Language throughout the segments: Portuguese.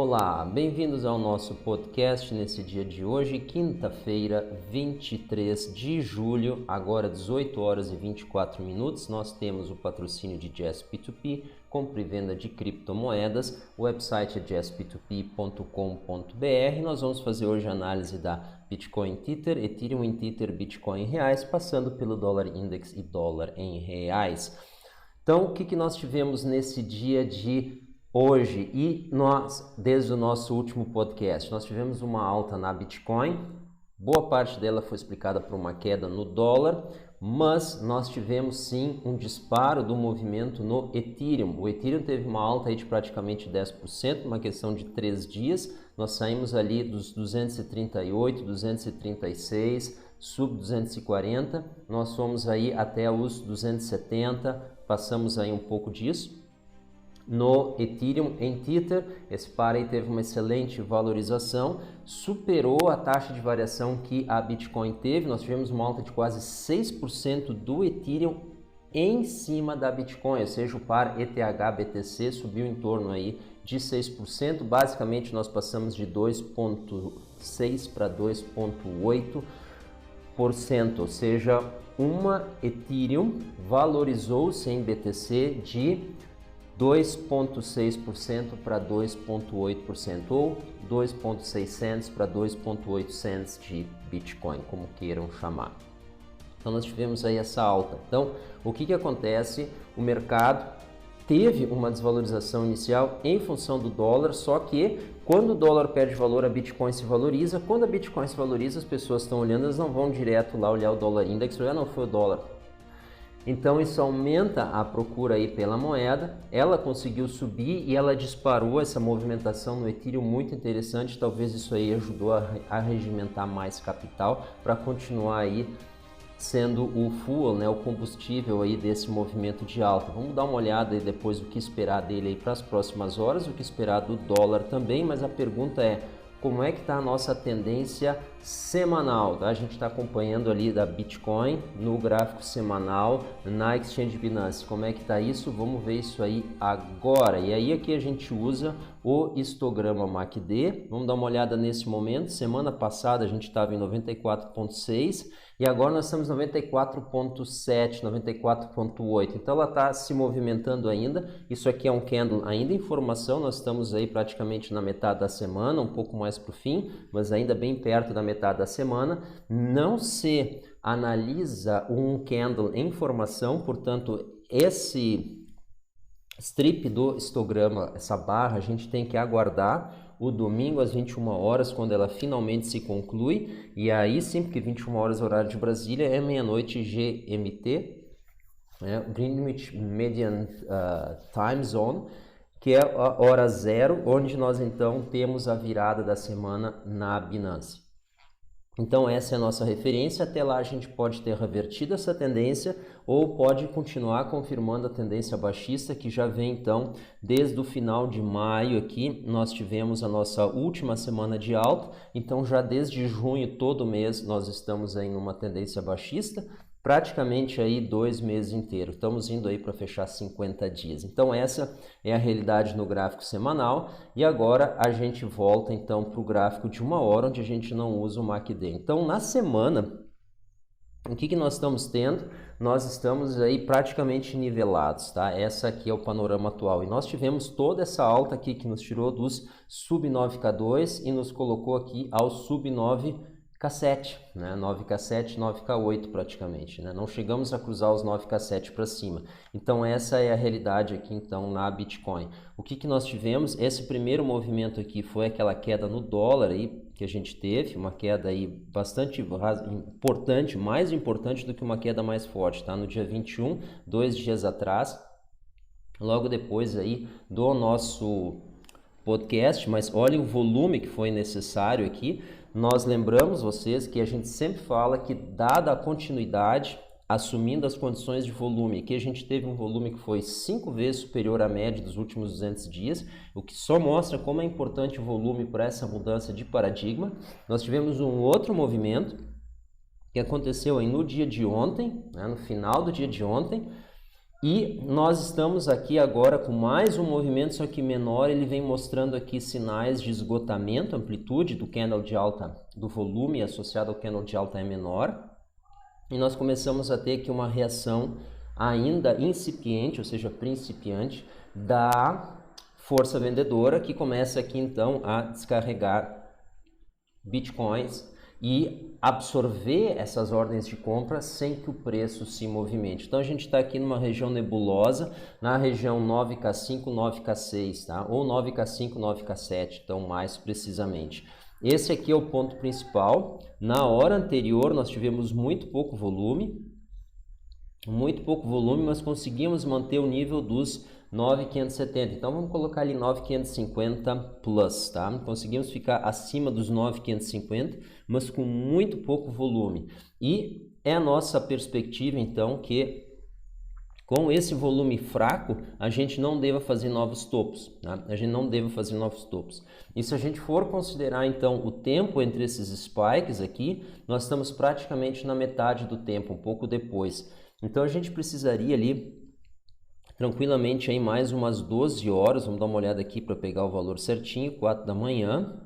Olá, bem-vindos ao nosso podcast nesse dia de hoje, quinta-feira, 23 de julho, agora 18 horas e 24 minutos. Nós temos o patrocínio de Jazz P2P, compra e venda de criptomoedas. O website é jazzp2p.com.br. Nós vamos fazer hoje a análise da Bitcoin Tether, Ethereum em Tether, Bitcoin em reais, passando pelo dólar index e dólar em reais. Então, o que nós tivemos nesse dia de hoje e nós, desde o nosso último podcast, nós tivemos uma alta na Bitcoin, boa parte dela foi explicada por uma queda no dólar, mas nós tivemos sim um disparo do movimento no Ethereum. O Ethereum teve uma alta aí de praticamente 10%, uma questão de 3 dias, nós saímos ali dos 238, 236, sub 240, nós fomos aí até os 270, passamos aí um pouco disso. No Ethereum em Tether, esse par aí teve uma excelente valorização, superou a taxa de variação que a Bitcoin teve. Nós tivemos uma alta de quase 6% do Ethereum em cima da Bitcoin, ou seja, o par ETH-BTC subiu em torno aí de 6%. Basicamente, nós passamos de 2,6% para 2,8%, ou seja, uma Ethereum valorizou-se em BTC de 2,6% para 2,8% ou 2,600 para 2,800 de Bitcoin, como queiram chamar. Então nós tivemos aí essa alta. Então o que acontece? O mercado teve uma desvalorização inicial em função do dólar, só que quando o dólar perde valor, a Bitcoin se valoriza. Quando a Bitcoin se valoriza, as pessoas estão olhando, elas não vão direto lá olhar o dólar index, olhar não foi o dólar. Então isso aumenta a procura aí pela moeda, ela conseguiu subir e ela disparou essa movimentação no Ethereum muito interessante, talvez isso aí ajudou a regimentar mais capital para continuar aí sendo o fuel, né, o combustível aí desse movimento de alta. Vamos dar uma olhada aí depois o que esperar dele aí para as próximas horas, o que esperar do dólar também, mas a pergunta é: como é que está a nossa tendência semanal? Tá? A gente está acompanhando ali da Bitcoin no gráfico semanal na Exchange Binance. Como é que está isso? Vamos ver isso aí agora. E aí aqui a gente usa o histograma MACD. Vamos dar uma olhada nesse momento. Semana passada a gente estava em 94,6 e agora nós estamos em 94,7, 94,8. Então ela está se movimentando ainda. Isso aqui é um candle ainda em formação. Nós estamos aí praticamente na metade da semana, um pouco mais para o fim, mas ainda bem perto da metade da semana. Não se analisa um candle em formação, portanto esse strip do histograma, essa barra, a gente tem que aguardar o domingo às 21 horas, quando ela finalmente se conclui, e aí sim, porque 21 horas horário de Brasília é meia-noite GMT, né? Greenwich Median Time Zone, que é a hora zero, onde nós então temos a virada da semana na Binance. Então essa é a nossa referência, até lá a gente pode ter revertido essa tendência ou pode continuar confirmando a tendência baixista que já vem então desde o final de maio aqui, nós tivemos a nossa última semana de alta, então já desde junho todo mês nós estamos aí numa tendência baixista, praticamente aí 2 meses inteiros, estamos indo aí para fechar 50 dias. Então essa é a realidade no gráfico semanal e agora a gente volta então para o gráfico de 1 hora, onde a gente não usa o MACD. Então na semana, o que nós estamos tendo? Nós estamos aí praticamente nivelados, tá? Essa aqui é o panorama atual e nós tivemos toda essa alta aqui que nos tirou dos sub 9K2 e nos colocou aqui ao sub 9K7, né? 9K7, 9K8 praticamente, né? Não chegamos a cruzar os 9K7 para cima. Então essa é a realidade aqui então na Bitcoin. O que nós tivemos? Esse primeiro movimento aqui foi aquela queda no dólar aí que a gente teve, uma queda aí bastante importante, mais importante do que uma queda mais forte, tá? No dia 21, 2 dias atrás, logo depois aí do nosso podcast, mas olhem o volume que foi necessário aqui. Nós lembramos vocês que a gente sempre fala que, dada a continuidade, assumindo as condições de volume, que a gente teve um volume que foi 5 vezes superior à média dos últimos 200 dias, o que só mostra como é importante o volume para essa mudança de paradigma. Nós tivemos um outro movimento que aconteceu aí no dia de ontem, né, no final do dia de ontem, E nós estamos aqui agora com mais um movimento, só que menor, ele vem mostrando aqui sinais de esgotamento, amplitude do candle de alta, do volume associado ao candle de alta é menor. E nós começamos a ter aqui uma reação ainda incipiente, ou seja, principiante, da força vendedora, que começa aqui então a descarregar bitcoins e absorver essas ordens de compra sem que o preço se movimente. Então a gente está aqui numa região nebulosa, na região 9K5, 9K6, tá? Ou 9K5, 9K7, então mais precisamente. Esse aqui é o ponto principal. Na hora anterior nós tivemos muito pouco volume, mas conseguimos manter o nível dos 9.570. Então vamos colocar ali 9.550 plus, tá? Conseguimos ficar acima dos 9.550, mas com muito pouco volume. E é a nossa perspectiva então que com esse volume fraco, a gente não deva fazer novos topos, tá? A gente não deve fazer novos topos. E se a gente for considerar, então, o tempo entre esses spikes aqui, nós estamos praticamente na metade do tempo, um pouco depois. Então, a gente precisaria ali, tranquilamente, aí mais umas 12 horas, vamos dar uma olhada aqui para pegar o valor certinho, 4 da manhã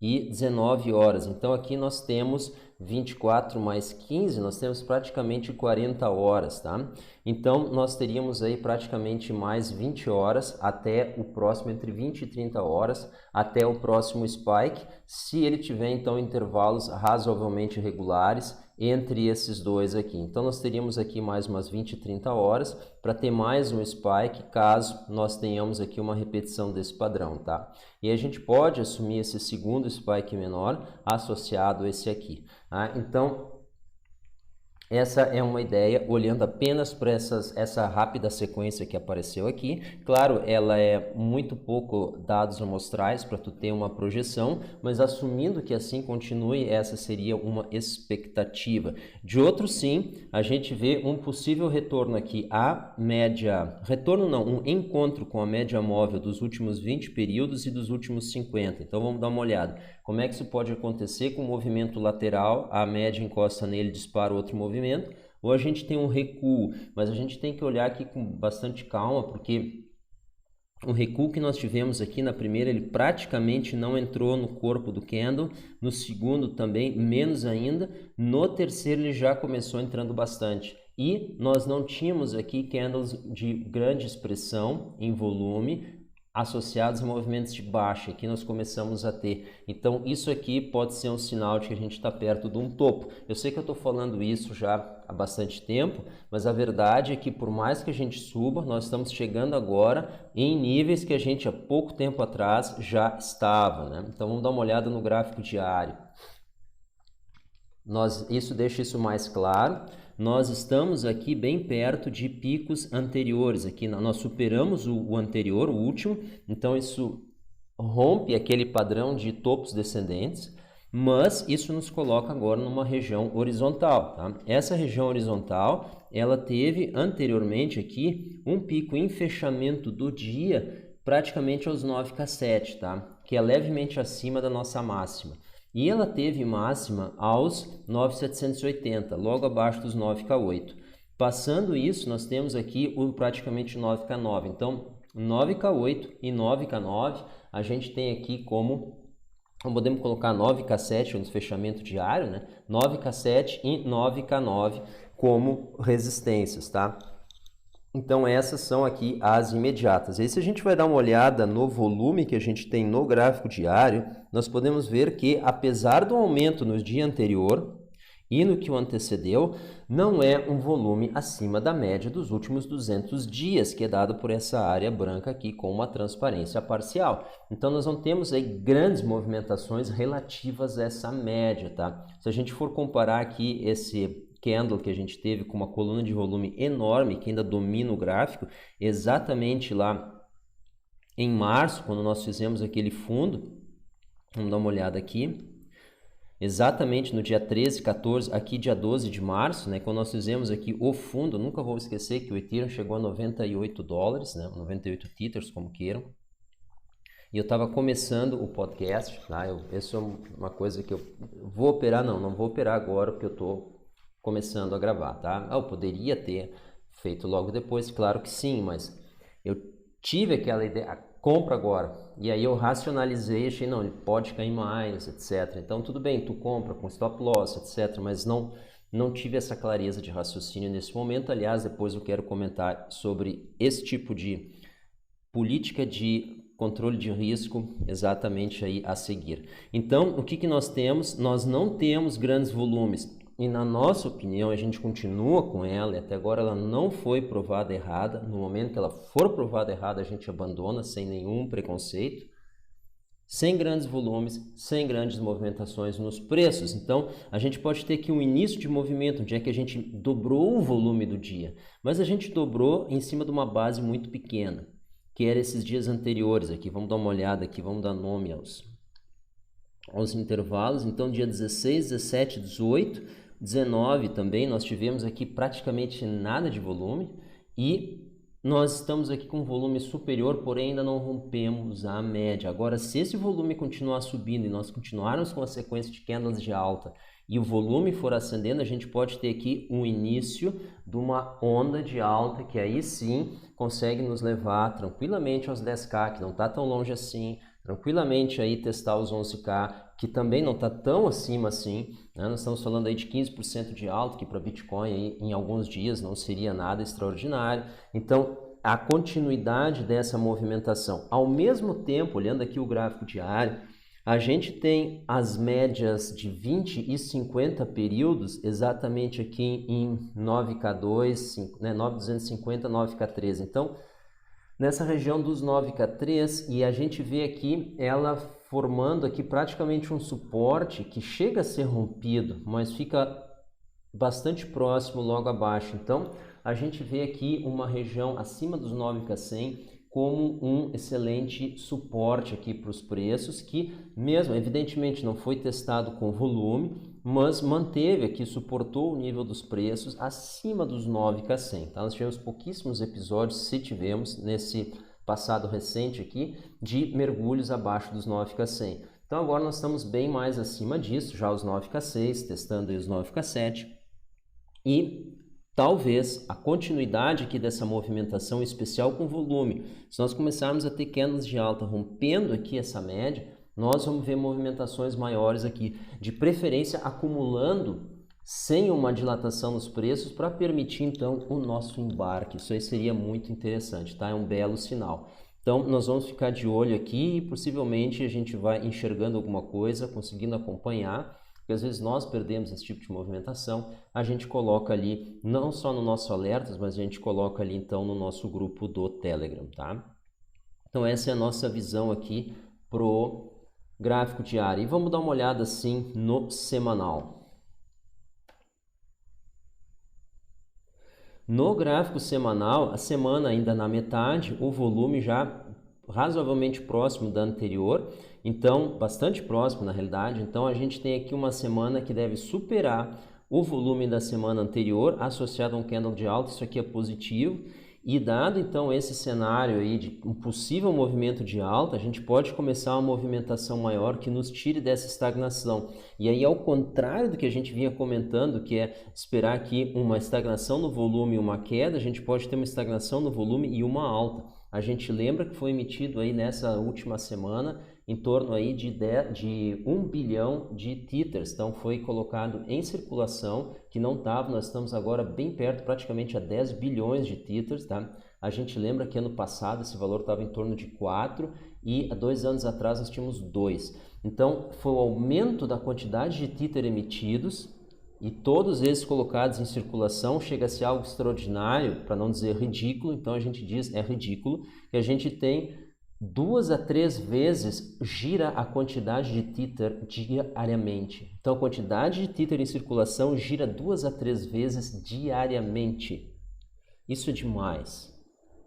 e 19 horas. Então, aqui nós temos 24 mais 15, nós temos praticamente 40 horas, tá? Então, nós teríamos aí praticamente mais 20 horas até o próximo, entre 20 e 30 horas, até o próximo spike, se ele tiver, então, intervalos razoavelmente regulares entre esses dois aqui. Então, nós teríamos aqui mais umas 20 e 30 horas para ter mais um spike, caso nós tenhamos aqui uma repetição desse padrão, tá? E a gente pode assumir esse segundo spike menor associado a esse aqui. Então, essa é uma ideia, olhando apenas para essa rápida sequência que apareceu aqui. Claro, ela é muito pouco dados amostrais para tu ter uma projeção, mas assumindo que assim continue, essa seria uma expectativa. De outro, sim, a gente vê um possível retorno aqui à média, retorno não, um encontro com a média móvel dos últimos 20 períodos e dos últimos 50. Então, vamos dar uma olhada. Como é que isso pode acontecer com o movimento lateral, a média encosta nele, dispara outro movimento, ou a gente tem um recuo, mas a gente tem que olhar aqui com bastante calma, porque o recuo que nós tivemos aqui na primeira, ele praticamente não entrou no corpo do candle, no segundo também, menos ainda, no terceiro ele já começou entrando bastante. E nós não tínhamos aqui candles de grande expressão em volume, associados a movimentos de baixa, que nós começamos a ter. Então, isso aqui pode ser um sinal de que a gente está perto de um topo. Eu sei que eu estou falando isso já há bastante tempo, mas a verdade é que por mais que a gente suba, nós estamos chegando agora em níveis que a gente há pouco tempo atrás já estava, né? Então, vamos dar uma olhada no gráfico diário. Isso deixa isso mais claro. Nós estamos aqui bem perto de picos anteriores. Aqui nós superamos o anterior, o último, então isso rompe aquele padrão de topos descendentes, mas isso nos coloca agora numa região horizontal, tá? Essa região horizontal, ela teve anteriormente aqui um pico em fechamento do dia praticamente aos 9K7, tá? Que é levemente acima da nossa máxima. E ela teve máxima aos 9.780, logo abaixo dos 9K8. Passando isso, nós temos aqui praticamente 9K9. Então, 9K8 e 9K9, a gente tem aqui como, podemos colocar 9K7 no fechamento diário, né? 9K7 e 9K9 como resistências, tá? Então, essas são aqui as imediatas. Aí, se a gente vai dar uma olhada no volume que a gente tem no gráfico diário, nós podemos ver que, apesar do aumento no dia anterior e no que o antecedeu, não é um volume acima da média dos últimos 200 dias, que é dado por essa área branca aqui com uma transparência parcial. Então, nós não temos aí grandes movimentações relativas a essa média, tá? Se a gente for comparar aqui esse candle que a gente teve com uma coluna de volume enorme, que ainda domina o gráfico, exatamente lá em março, quando nós fizemos aquele fundo, vamos dar uma olhada aqui, exatamente no dia 13, 14, aqui dia 12 de março, né, quando nós fizemos aqui o fundo, nunca vou esquecer que o Ethereum chegou a $98, né, 98 tethers, como queiram, e eu estava começando o podcast, tá? Isso é uma coisa que eu vou operar, não vou operar agora, porque eu estou começando a gravar, tá? Eu poderia ter feito logo depois? Claro que sim, mas eu tive aquela ideia, compra agora, e aí eu racionalizei, achei, não, ele pode cair mais, etc. Então tudo bem, tu compra com stop loss, etc, mas não tive essa clareza de raciocínio nesse momento. Aliás, depois eu quero comentar sobre esse tipo de política de controle de risco exatamente aí a seguir. Então, o que nós temos? Nós não temos grandes volumes e, na nossa opinião, a gente continua com ela e até agora ela não foi provada errada. No momento que ela for provada errada, a gente abandona sem nenhum preconceito, sem grandes volumes, sem grandes movimentações nos preços. Então, a gente pode ter aqui um início de movimento, onde é que a gente dobrou o volume do dia, mas a gente dobrou em cima de uma base muito pequena, que era esses dias anteriores aqui. Vamos dar uma olhada aqui, vamos dar nome aos intervalos. Então, dia 16, 17, 18, 19 também, nós tivemos aqui praticamente nada de volume e nós estamos aqui com um volume superior, porém ainda não rompemos a média. Agora, se esse volume continuar subindo e nós continuarmos com a sequência de candles de alta e o volume for ascendendo, a gente pode ter aqui um início de uma onda de alta que aí sim consegue nos levar tranquilamente aos 10K, que não está tão longe assim, tranquilamente aí testar os 11K, que também não está tão acima assim, né? Nós estamos falando aí de 15% de alta, que para Bitcoin aí, em alguns dias não seria nada extraordinário. Então, a continuidade dessa movimentação. Ao mesmo tempo, olhando aqui o gráfico diário, a gente tem as médias de 20 e 50 períodos exatamente aqui em 9K2, né, 9.250, 9K3. Então, nessa região dos 9K3, e a gente vê aqui ela formando aqui praticamente um suporte que chega a ser rompido, mas fica bastante próximo logo abaixo. Então, a gente vê aqui uma região acima dos 9K100 como um excelente suporte aqui para os preços, que mesmo, evidentemente, não foi testado com volume, mas manteve aqui, suportou o nível dos preços acima dos 9K100. Tá? Nós tivemos pouquíssimos episódios, se tivemos, nesse passado recente aqui, de mergulhos abaixo dos 9K100. Então agora nós estamos bem mais acima disso, já os 9K6, testando aí os 9K7, e talvez a continuidade aqui dessa movimentação especial com volume. Se nós começarmos a ter candles de alta rompendo aqui essa média, nós vamos ver movimentações maiores aqui, de preferência acumulando sem uma dilatação nos preços para permitir então o nosso embarque. Isso aí seria muito interessante, tá? É um belo sinal. Então nós vamos ficar de olho aqui e possivelmente a gente vai enxergando alguma coisa, conseguindo acompanhar. Porque às vezes nós perdemos esse tipo de movimentação, a gente coloca ali, não só no nosso alertas, mas a gente coloca ali então no nosso grupo do Telegram, tá? Então essa é a nossa visão aqui pro gráfico diário. E vamos dar uma olhada assim no semanal. No gráfico semanal, a semana ainda na metade, o volume já razoavelmente próximo da anterior, então bastante próximo na realidade. Então a gente tem aqui uma semana que deve superar o volume da semana anterior associado a um candle de alta. Isso aqui é positivo. E dado então esse cenário aí de um possível movimento de alta, a gente pode começar uma movimentação maior que nos tire dessa estagnação. E aí, ao contrário do que a gente vinha comentando, que é esperar aqui uma estagnação no volume e uma queda, a gente pode ter uma estagnação no volume e uma alta. A gente lembra que foi emitido aí nessa última semana em torno aí de 1 bilhão de tethers, então foi colocado em circulação, que não estava, nós estamos agora bem perto, praticamente a 10 bilhões de tethers, tá? A gente lembra que ano passado esse valor estava em torno de 4 e há 2 anos atrás nós tínhamos 2. Então foi o aumento da quantidade de tether emitidos e todos esses colocados em circulação, chega a ser algo extraordinário, para não dizer ridículo. Então a gente diz, é ridículo, que a gente tem 2 a 3 vezes gira a quantidade de tether diariamente. Então a quantidade de tether em circulação gira 2 a 3 vezes diariamente. Isso é demais.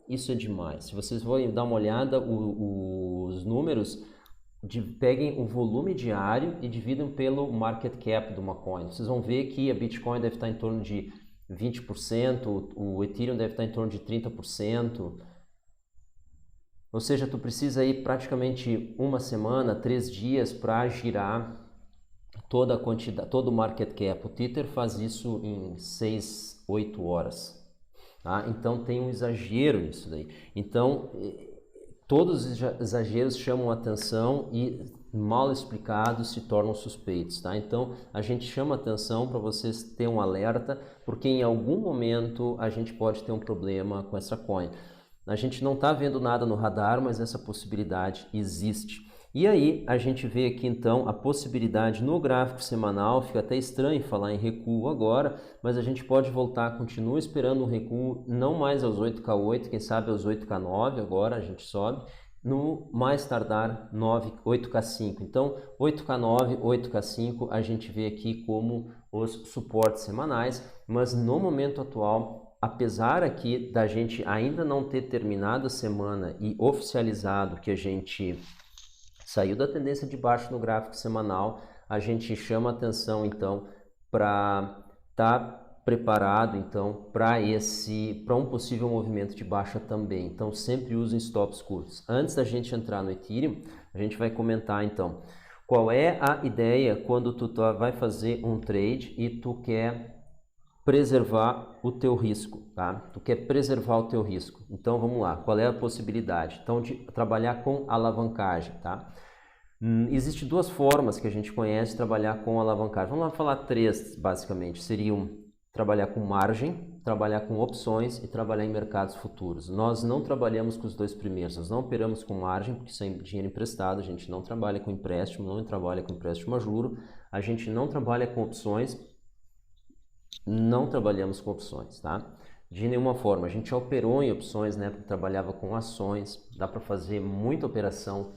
Isso é demais. Se vocês forem dar uma olhada, os números, peguem o volume diário e dividam pelo market cap de uma coin. Vocês vão ver que a Bitcoin deve estar em torno de 20%, o Ethereum deve estar em torno de 30%. Ou seja, tu precisa ir praticamente uma semana, 3 dias para girar toda a quantidade, todo o market cap. O Tether faz isso em 6, 8 horas. tá? Então tem um exagero nisso daí. Então todos os exageros chamam atenção e mal explicados se tornam suspeitos, tá? Então a gente chama atenção para vocês terem um alerta, porque em algum momento a gente pode ter um problema com essa coin. A gente não está vendo nada no radar, mas essa possibilidade existe. E aí a gente vê aqui então a possibilidade no gráfico semanal, fica até estranho falar em recuo agora, mas a gente pode voltar, continua esperando um recuo não mais aos 8K8, quem sabe aos 8K9 agora a gente sobe, no mais tardar 8K5. Então 8K9, 8K5 a gente vê aqui como os suportes semanais, mas no momento atual, apesar aqui da gente ainda não ter terminado a semana e oficializado que a gente saiu da tendência de baixo no gráfico semanal, a gente chama atenção então para estar preparado então para um possível movimento de baixa também. Então sempre usem stops curtos. Antes da gente entrar no Ethereum, a gente vai comentar então qual é a ideia quando tu vai fazer um trade e tu quer preservar o teu risco, tá? Tu quer preservar o teu risco. Então vamos lá, qual é a possibilidade? Então de trabalhar com alavancagem, tá? Existem duas formas que a gente conhece de trabalhar com alavancagem. Vamos lá falar três, basicamente. Seriam trabalhar com margem, trabalhar com opções e trabalhar em mercados futuros. Nós não trabalhamos com os dois primeiros, nós não operamos com margem, porque isso é dinheiro emprestado, a gente não trabalha com empréstimo, não trabalha com empréstimo a juro, a gente não trabalha com opções, não trabalhamos com opções, tá? De nenhuma forma. A gente já operou em opções, né? Porque trabalhava com ações, dá para fazer muita operação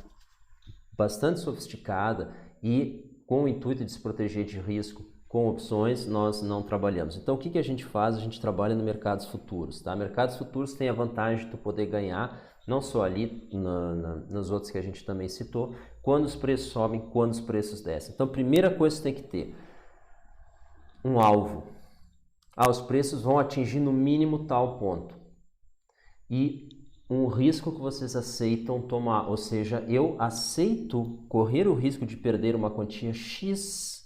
bastante sofisticada e com o intuito de se proteger de risco. Com opções nós não trabalhamos. Então o que a gente faz? A gente trabalha no mercados futuros, tá? Mercados futuros tem a vantagem de tu poder ganhar, não só ali nos outros que a gente também citou, quando os preços sobem, quando os preços descem. Então primeira coisa que você tem que ter um alvo. Os preços vão atingir no mínimo tal ponto. E um risco que vocês aceitam tomar, ou seja, eu aceito correr o risco de perder uma quantia X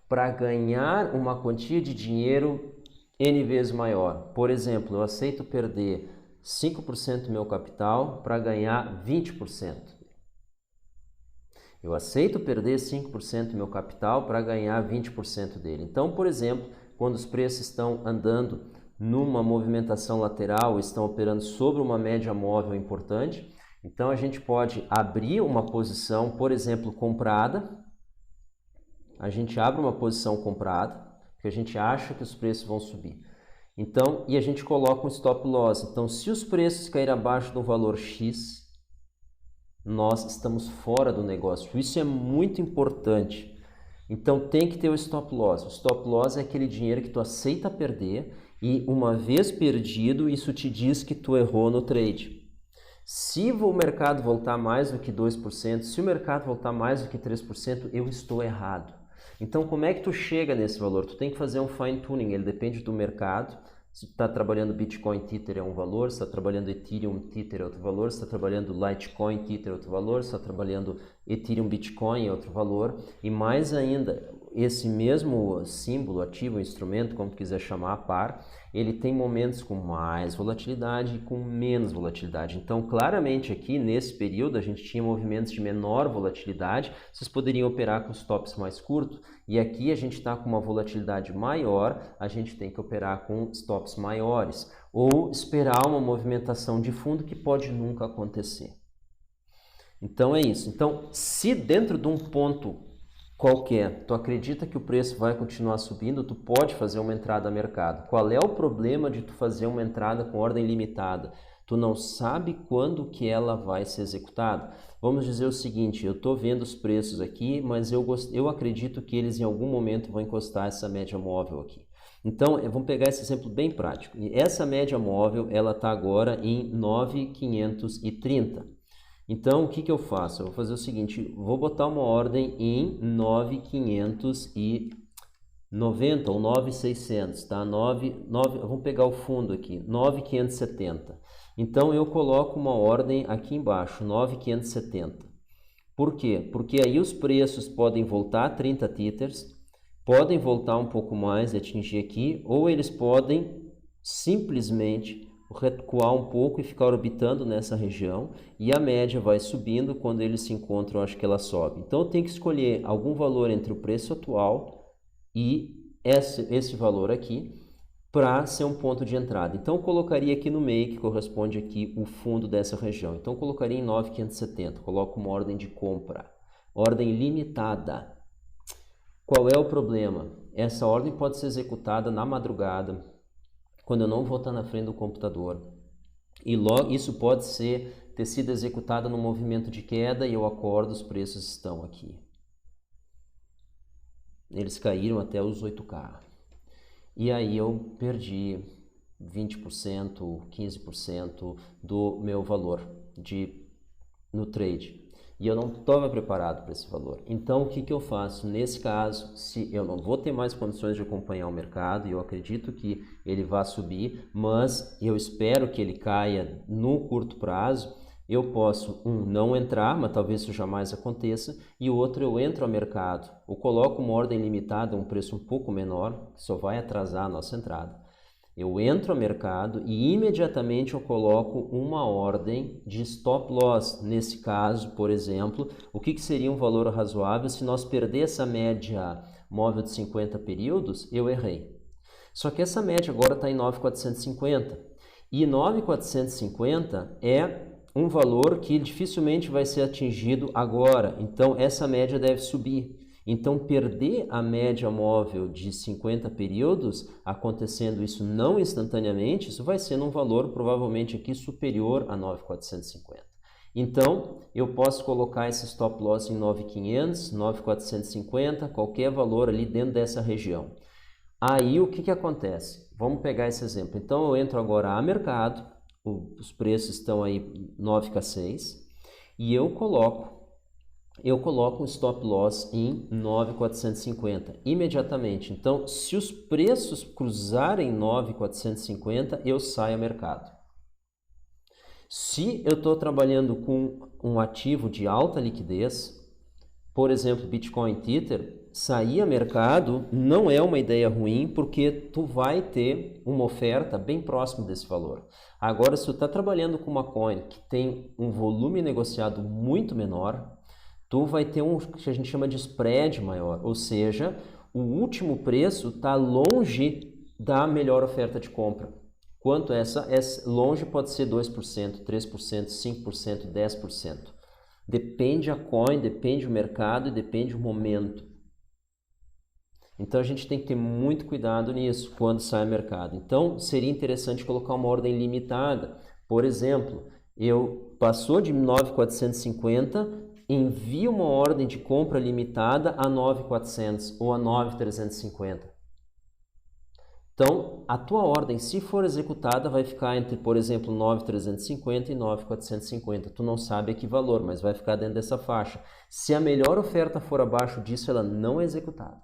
para ganhar uma quantia de dinheiro N vezes maior. Por exemplo, eu aceito perder 5% do meu capital para ganhar 20%. Eu aceito perder 5% do meu capital para ganhar 20% dele. Então, por exemplo, quando os preços estão andando numa movimentação lateral, estão operando sobre uma média móvel importante, então a gente pode abrir uma posição, por exemplo, comprada. A gente abre uma posição comprada, porque a gente acha que os preços vão subir. Então, e a gente coloca um stop loss. Então, se os preços caírem abaixo do valor X, nós estamos fora do negócio. Isso é muito importante. Então tem que ter o stop loss. O stop loss é aquele dinheiro que tu aceita perder e uma vez perdido, isso te diz que tu errou no trade. Se o mercado voltar mais do que 2%, se o mercado voltar mais do que 3%, eu estou errado. Então como é que tu chega nesse valor? Tu tem que fazer um fine tuning, ele depende do mercado. Se tu está trabalhando Bitcoin, Tether é um valor, se está trabalhando Ethereum, Tether é outro valor, se está trabalhando Litecoin, Tether é outro valor, se está trabalhando Ethereum, Bitcoin é outro valor. E mais ainda, esse mesmo símbolo, ativo, instrumento, como quiser chamar, par, ele tem momentos com mais volatilidade e com menos volatilidade. Então, claramente aqui, nesse período, a gente tinha movimentos de menor volatilidade, vocês poderiam operar com stops mais curtos, e aqui a gente está com uma volatilidade maior, a gente tem que operar com stops maiores, ou esperar uma movimentação de fundo que pode nunca acontecer. Então é isso. Então, se dentro de um ponto qualquer, tu acredita que o preço vai continuar subindo, tu pode fazer uma entrada a mercado. Qual é o problema de tu fazer uma entrada com ordem limitada? Tu não sabe quando que ela vai ser executada. Vamos dizer o seguinte, eu estou vendo os preços aqui, mas eu acredito que eles em algum momento vão encostar essa média móvel aqui. Então, vamos pegar esse exemplo bem prático. Essa média móvel, ela está agora em 9.530. Então, o que eu faço? Eu vou fazer o seguinte, vou botar uma ordem em 9.590 ou 9.600, tá? Vamos pegar o fundo aqui, 9.570. Então, eu coloco uma ordem aqui embaixo, 9.570. Por quê? Porque aí os preços podem voltar a 30 tethers, podem voltar um pouco mais e atingir aqui, ou eles podem simplesmente recuar um pouco e ficar orbitando nessa região, e a média vai subindo, quando eles se encontram, acho que ela sobe. Então eu tenho que escolher algum valor entre o preço atual e esse valor aqui, para ser um ponto de entrada. Então eu colocaria aqui no meio, que corresponde aqui o fundo dessa região. Então eu colocaria em 9.570, coloco uma ordem de compra, ordem limitada. Qual é o problema? Essa ordem pode ser executada na madrugada, quando eu não vou estar na frente do computador. E logo isso pode ter sido executada no movimento de queda e eu acordo, os preços estão aqui. Eles caíram até os 8K. E aí eu perdi 20%, 15% do meu valor no trade. E eu não estava preparado para esse valor. Então, o que eu faço? Nesse caso, se eu não vou ter mais condições de acompanhar o mercado, e eu acredito que ele vá subir, mas eu espero que ele caia no curto prazo, eu posso, não entrar, mas talvez isso jamais aconteça, e o outro, eu entro ao mercado, ou coloco uma ordem limitada, um preço um pouco menor, que só vai atrasar a nossa entrada. Eu entro ao mercado e imediatamente eu coloco uma ordem de stop loss. Nesse caso, por exemplo, o que seria um valor razoável? Se nós perder essa média móvel de 50 períodos, eu errei. Só que essa média agora está em 9.450. E 9.450 é um valor que dificilmente vai ser atingido agora. Então, essa média deve subir. Então, perder a média móvel de 50 períodos, acontecendo isso não instantaneamente, isso vai ser num valor provavelmente aqui superior a 9.450. Então, eu posso colocar esse stop loss em 9.500, 9.450, qualquer valor ali dentro dessa região. Aí, o que acontece? Vamos pegar esse exemplo. Então, eu entro agora a mercado, os preços estão aí 9K6, e eu coloco um stop loss em 9.450 imediatamente. Então, se os preços cruzarem 9.450, eu saio ao mercado. Se eu estou trabalhando com um ativo de alta liquidez, por exemplo, Bitcoin Tether, sair a mercado não é uma ideia ruim, porque tu vai ter uma oferta bem próximo desse valor. Agora, se tu está trabalhando com uma coin que tem um volume negociado muito menor, tu vai ter um que a gente chama de spread maior, ou seja, o último preço está longe da melhor oferta de compra. Quanto essa longe pode ser 2%, 3%, 5%, 10%. Depende a coin, depende o mercado e depende o momento. Então a gente tem que ter muito cuidado nisso quando sai ao mercado. Então seria interessante colocar uma ordem limitada. Por exemplo, passou de 9.450, envia uma ordem de compra limitada a 9.400 ou a 9.350. Então, a tua ordem, se for executada, vai ficar entre, por exemplo, 9.350 e 9.450. Tu não sabe a que valor, mas vai ficar dentro dessa faixa. Se a melhor oferta for abaixo disso, ela não é executada.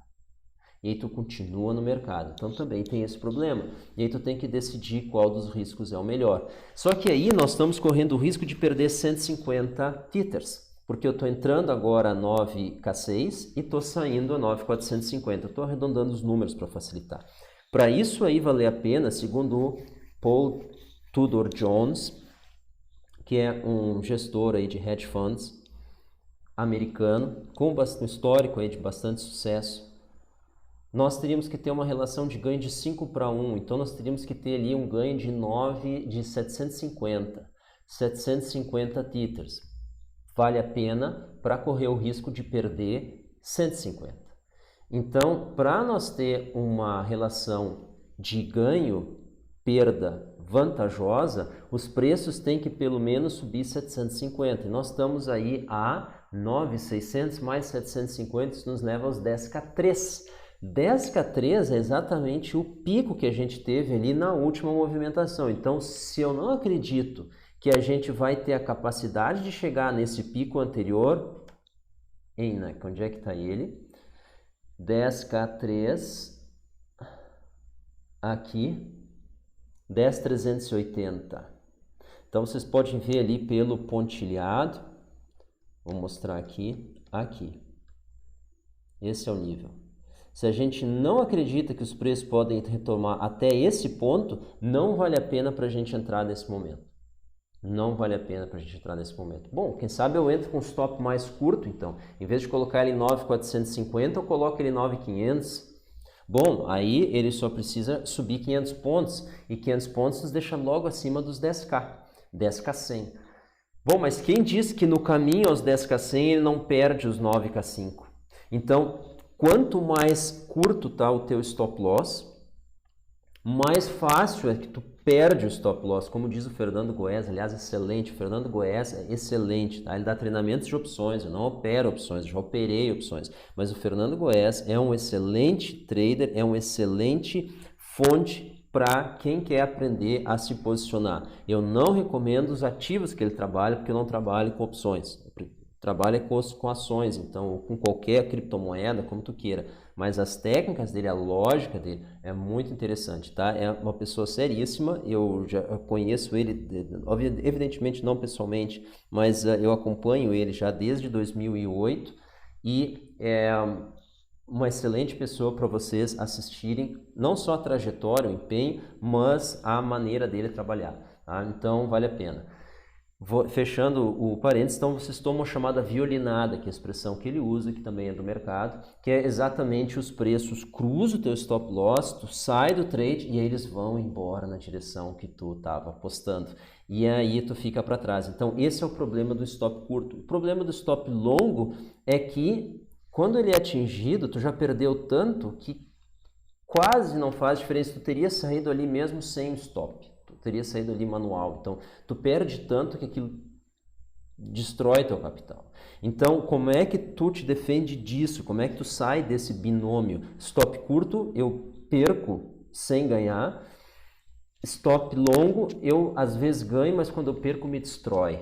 E aí tu continua no mercado. Então também tem esse problema. E aí tu tem que decidir qual dos riscos é o melhor. Só que aí nós estamos correndo o risco de perder 150 tethers. Porque eu estou entrando agora a 9K6 e estou saindo a 9.450. Estou arredondando os números para facilitar. Para isso aí valer a pena, segundo o Paul Tudor Jones, que é um gestor aí de hedge funds americano, com um histórico aí de bastante sucesso, nós teríamos que ter uma relação de ganho de 5:1. Então nós teríamos que ter ali um ganho de 750 tethers. Vale a pena para correr o risco de perder 150. Então, para nós ter uma relação de ganho-perda vantajosa, os preços têm que pelo menos subir 750. E nós estamos aí a 9.600 mais 750, isso nos leva aos 10K3. 10K3 é exatamente o pico que a gente teve ali na última movimentação. Então, se eu não acredito que a gente vai ter a capacidade de chegar nesse pico anterior, onde é que está ele? 10K3, aqui, 10.380. Então, vocês podem ver ali pelo pontilhado, vou mostrar aqui, Esse é o nível. Se a gente não acredita que os preços podem retomar até esse ponto, não vale a pena para a gente entrar nesse momento. Não vale a pena para a gente entrar nesse momento. Bom, quem sabe eu entro com um stop mais curto, então. Em vez de colocar ele em 9.450, eu coloco ele em 9.500. Bom, aí ele só precisa subir 500 pontos. E 500 pontos nos deixa logo acima dos 10K. 10K100. Bom, mas quem disse que no caminho aos 10K100 ele não perde os 9K5? Então, quanto mais curto está o teu stop loss, mais fácil é que tu perde o stop loss, como diz o Fernando Goes, aliás, excelente. O Fernando Goes é excelente, tá? Ele dá treinamentos de opções, eu não opero opções, eu já operei opções. Mas o Fernando Goes é um excelente trader, é um excelente fonte para quem quer aprender a se posicionar. Eu não recomendo os ativos que ele trabalha, porque eu não trabalho com opções. Trabalha com ações, então com qualquer criptomoeda, como tu queira. Mas as técnicas dele, a lógica dele é muito interessante, tá? É uma pessoa seríssima, eu já conheço ele, evidentemente não pessoalmente, mas eu acompanho ele já desde 2008 e é uma excelente pessoa para vocês assistirem, não só a trajetória, o empenho, mas a maneira dele trabalhar, tá? Então vale a pena. Fechando o parênteses, então vocês tomam a chamada violinada, que é a expressão que ele usa, que também é do mercado, que é exatamente os preços cruzam o teu stop loss, tu sai do trade e aí eles vão embora na direção que tu estava apostando. E aí tu fica para trás. Então esse é o problema do stop curto. O problema do stop longo é que quando ele é atingido, tu já perdeu tanto que quase não faz diferença, tu teria saído ali mesmo sem o stop. Teria saído ali manual. Então, tu perde tanto que aquilo destrói teu capital. Então, como é que tu te defende disso? Como é que tu sai desse binômio? Stop curto, eu perco sem ganhar. Stop longo, eu às vezes ganho, mas quando eu perco me destrói.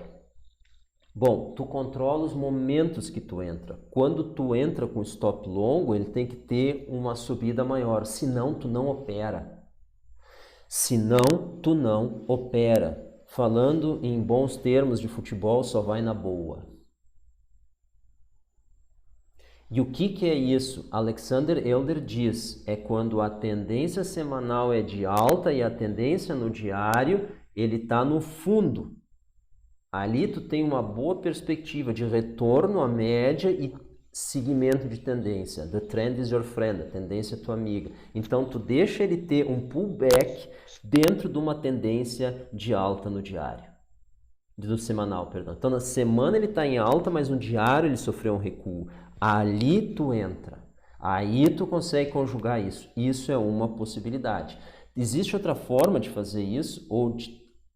Bom, tu controla os momentos que tu entra. Quando tu entra com stop longo, ele tem que ter uma subida maior, senão tu não opera. Senão, tu não opera. Falando em bons termos de futebol, só vai na boa. E o que é isso? Alexander Elder diz, é quando a tendência semanal é de alta e a tendência no diário, ele está no fundo. Ali tu tem uma boa perspectiva de retorno à média e seguimento de tendência. The trend is your friend, a tendência é tua amiga. Então tu deixa ele ter um pullback dentro de uma tendência de alta no diário. Do semanal, perdão. Então na semana ele está em alta, mas no diário ele sofreu um recuo. Ali tu entra. Aí tu consegue conjugar isso. Isso é uma possibilidade. Existe outra forma de fazer isso, ou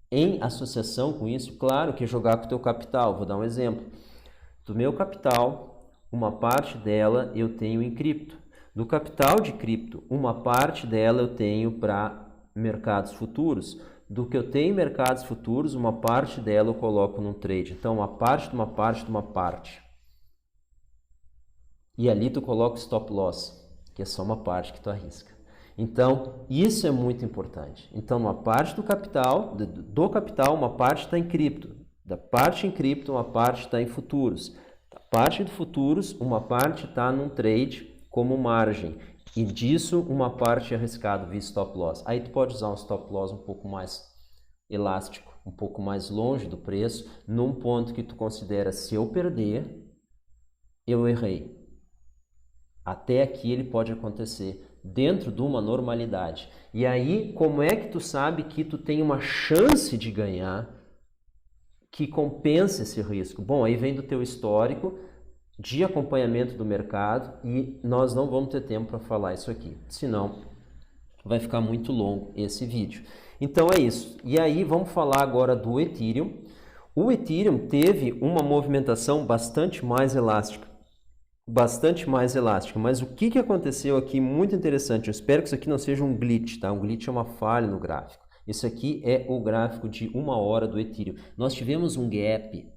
em associação com isso? Claro que é jogar com o teu capital. Vou dar um exemplo. Do meu capital, uma parte dela eu tenho em cripto. Do capital de cripto, uma parte dela eu tenho para mercados futuros. Do que eu tenho em mercados futuros, uma parte dela eu coloco num trade. Então, uma parte de uma parte de uma parte. E ali tu coloca o stop loss, que é só uma parte que tu arrisca. Então, isso é muito importante. Então, uma parte do capital, uma parte está em cripto. Da parte em cripto, uma parte está em futuros. Da parte de futuros, uma parte está num trade como margem. E disso, uma parte é arriscado via stop loss. Aí tu pode usar um stop loss um pouco mais elástico, um pouco mais longe do preço, num ponto que tu considera, se eu perder, eu errei. Até aqui ele pode acontecer dentro de uma normalidade. E aí, como é que tu sabe que tu tem uma chance de ganhar que compensa esse risco? Bom, aí vem do teu histórico de acompanhamento do mercado e nós não vamos ter tempo para falar isso aqui, senão vai ficar muito longo esse vídeo. Então é isso. E aí vamos falar agora do Ethereum. O Ethereum teve uma movimentação bastante mais elástica. Mas o que aconteceu aqui muito interessante, eu espero que isso aqui não seja um glitch, tá? Um glitch é uma falha no gráfico. Isso aqui é o gráfico de 1 hora do Ethereum. Nós tivemos um gap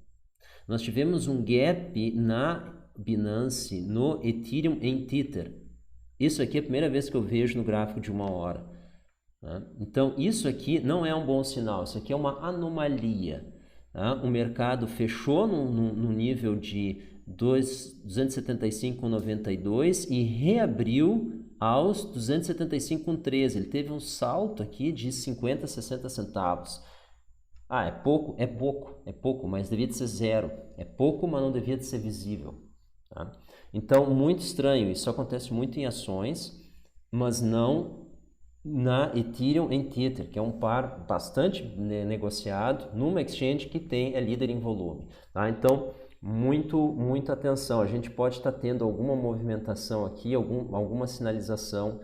na Binance, no Ethereum em Tether. Isso aqui é a primeira vez que eu vejo no gráfico de 1 hora. Né? Então, isso aqui não é um bom sinal, isso aqui é uma anomalia. Tá? O mercado fechou no nível de 275,92 e reabriu aos 275,13. Ele teve um salto aqui de 50, 60 centavos. Ah, é pouco? É pouco, é pouco, mas devia de ser zero. É pouco, mas não devia de ser visível. Tá? Então, muito estranho. Isso acontece muito em ações, mas não na Ethereum em Tether, que é um par bastante negociado numa exchange que é líder em volume. Tá? Então, muita atenção. A gente pode estar tendo alguma movimentação aqui, alguma sinalização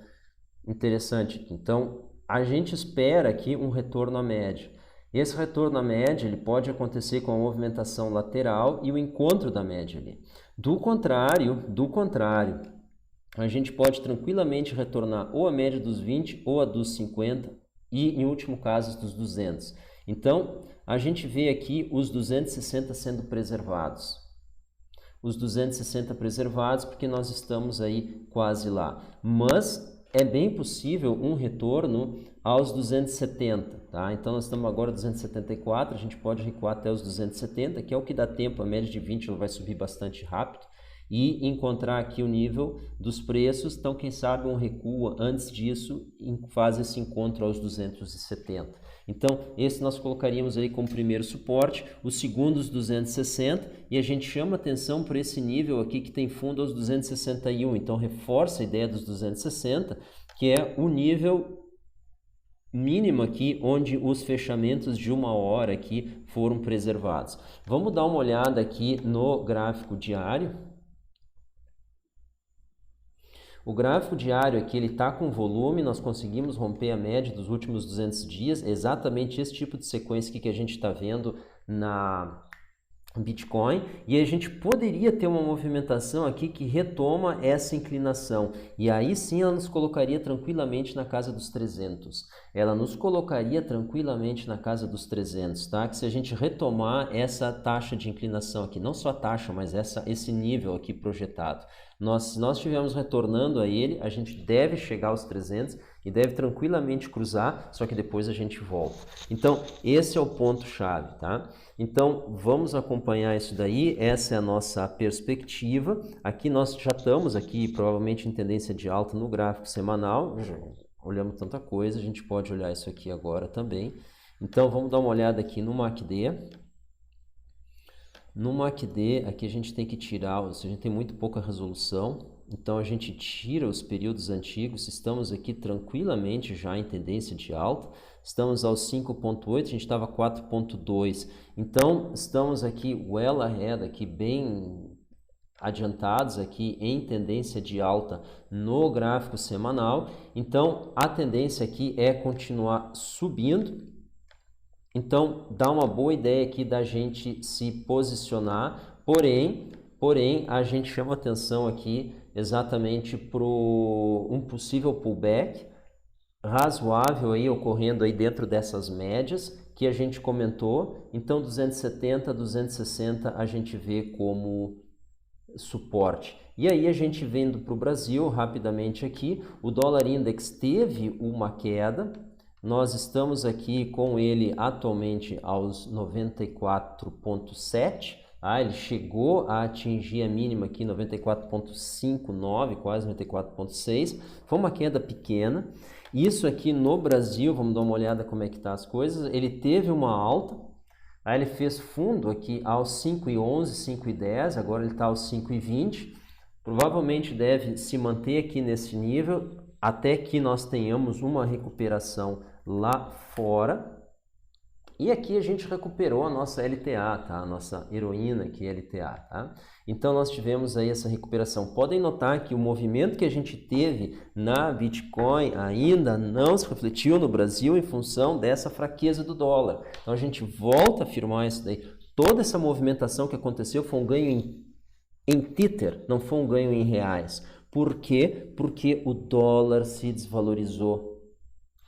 interessante. Então, a gente espera aqui um retorno à média. Esse retorno à média ele pode acontecer com a movimentação lateral e o encontro da média ali. Do contrário, a gente pode tranquilamente retornar ou a média dos 20 ou a dos 50 e, em último caso, dos 200. Então, a gente vê aqui os 260 sendo preservados. Os 260 preservados porque nós estamos aí quase lá. Mas é bem possível um retorno aos 270, tá? Então nós estamos agora 274, a gente pode recuar até os 270, que é o que dá tempo, a média de 20 ela vai subir bastante rápido, e encontrar aqui o nível dos preços, então quem sabe um recuo antes disso faz esse encontro aos 270. Então esse nós colocaríamos aí como primeiro suporte, o segundo os 260 e a gente chama atenção para esse nível aqui que tem fundo aos 261, então reforça a ideia dos 260, que é o nível mínimo aqui onde os fechamentos de uma hora aqui foram preservados. Vamos dar uma olhada aqui no gráfico diário. O gráfico diário aqui ele está com volume, nós conseguimos romper a média dos últimos 200 dias, exatamente esse tipo de sequência que a gente está vendo na Bitcoin, e a gente poderia ter uma movimentação aqui que retoma essa inclinação, e aí sim ela nos colocaria tranquilamente na casa dos 300. Ela nos colocaria tranquilamente na casa dos 300, tá? Que se a gente retomar essa taxa de inclinação aqui, não só a taxa, mas esse nível aqui projetado. Se nós estivermos retornando a ele, a gente deve chegar aos 300 e deve tranquilamente cruzar, só que depois a gente volta. Então, esse é o ponto-chave, tá? Então, vamos acompanhar isso daí, essa é a nossa perspectiva. Aqui nós já estamos aqui, provavelmente em tendência de alta no gráfico semanal, olhamos tanta coisa, a gente pode olhar isso aqui agora também. Então, vamos dar uma olhada aqui no MACD. No MACD, aqui a gente tem que tirar, a gente tem muito pouca resolução, então a gente tira os períodos antigos, estamos aqui tranquilamente já em tendência de alta, estamos aos 5.8, a gente estava 4.2, então estamos aqui well ahead, aqui bem adiantados aqui em tendência de alta no gráfico semanal, então a tendência aqui é continuar subindo. Então, dá uma boa ideia aqui da gente se posicionar, porém a gente chama atenção aqui exatamente para um possível pullback razoável aí ocorrendo aí dentro dessas médias que a gente comentou. Então, 270, 260 a gente vê como suporte. E aí a gente vendo para o Brasil rapidamente aqui, o dólar index teve uma queda. Nós estamos aqui com ele atualmente aos 94,7. Ele chegou a atingir a mínima aqui 94,59, quase 94,6. Foi uma queda pequena. Isso aqui no Brasil, vamos dar uma olhada como é que tá as coisas. Ele teve uma alta. Aí ele fez fundo aqui aos 5,11, 5,10. Agora ele está aos 5,20. Provavelmente deve se manter aqui nesse nível até que nós tenhamos uma recuperação lá fora. E aqui a gente recuperou a nossa LTA, tá? A nossa heroína aqui, LTA, tá? Então nós tivemos aí essa recuperação. Podem notar que o movimento que a gente teve na Bitcoin ainda não se refletiu no Brasil em função dessa fraqueza do dólar. Então a gente volta a afirmar isso daí. Toda essa movimentação que aconteceu foi um ganho em Tether, não foi um ganho em reais. Por quê? Porque o dólar se desvalorizou.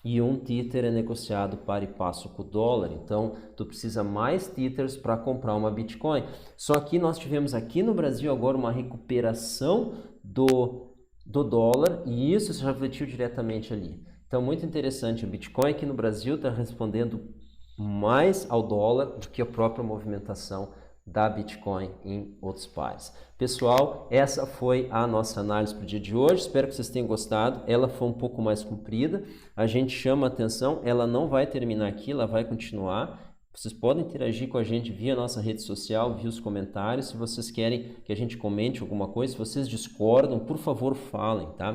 E um Tether é negociado para e passo com o dólar, então tu precisa mais Tethers para comprar uma Bitcoin. Só que nós tivemos aqui no Brasil agora uma recuperação do dólar e isso se refletiu diretamente ali. Então muito interessante, o Bitcoin aqui no Brasil está respondendo mais ao dólar do que a própria movimentação da Bitcoin em outros pares. Pessoal, essa foi a nossa análise para o dia de hoje. Espero que vocês tenham gostado. Ela foi um pouco mais comprida. A gente chama a atenção, ela não vai terminar aqui, ela vai continuar. Vocês podem interagir com a gente via nossa rede social, via os comentários. Se vocês querem que a gente comente alguma coisa, se vocês discordam, por favor, falem, tá?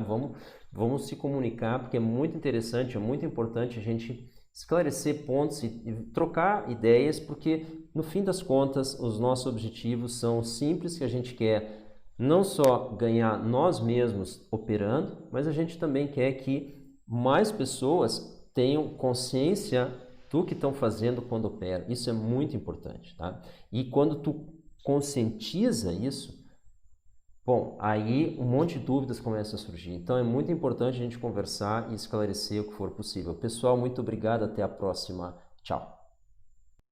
Vamos se comunicar, porque é muito interessante, é muito importante a gente esclarecer pontos e trocar ideias, porque no fim das contas os nossos objetivos são simples, que a gente quer não só ganhar nós mesmos operando, mas a gente também quer que mais pessoas tenham consciência do que estão fazendo quando operam. Isso é muito importante, tá? E quando tu conscientiza isso, bom, aí um monte de dúvidas começam a surgir. Então é muito importante a gente conversar e esclarecer o que for possível. Pessoal, muito obrigado. Até a próxima. Tchau.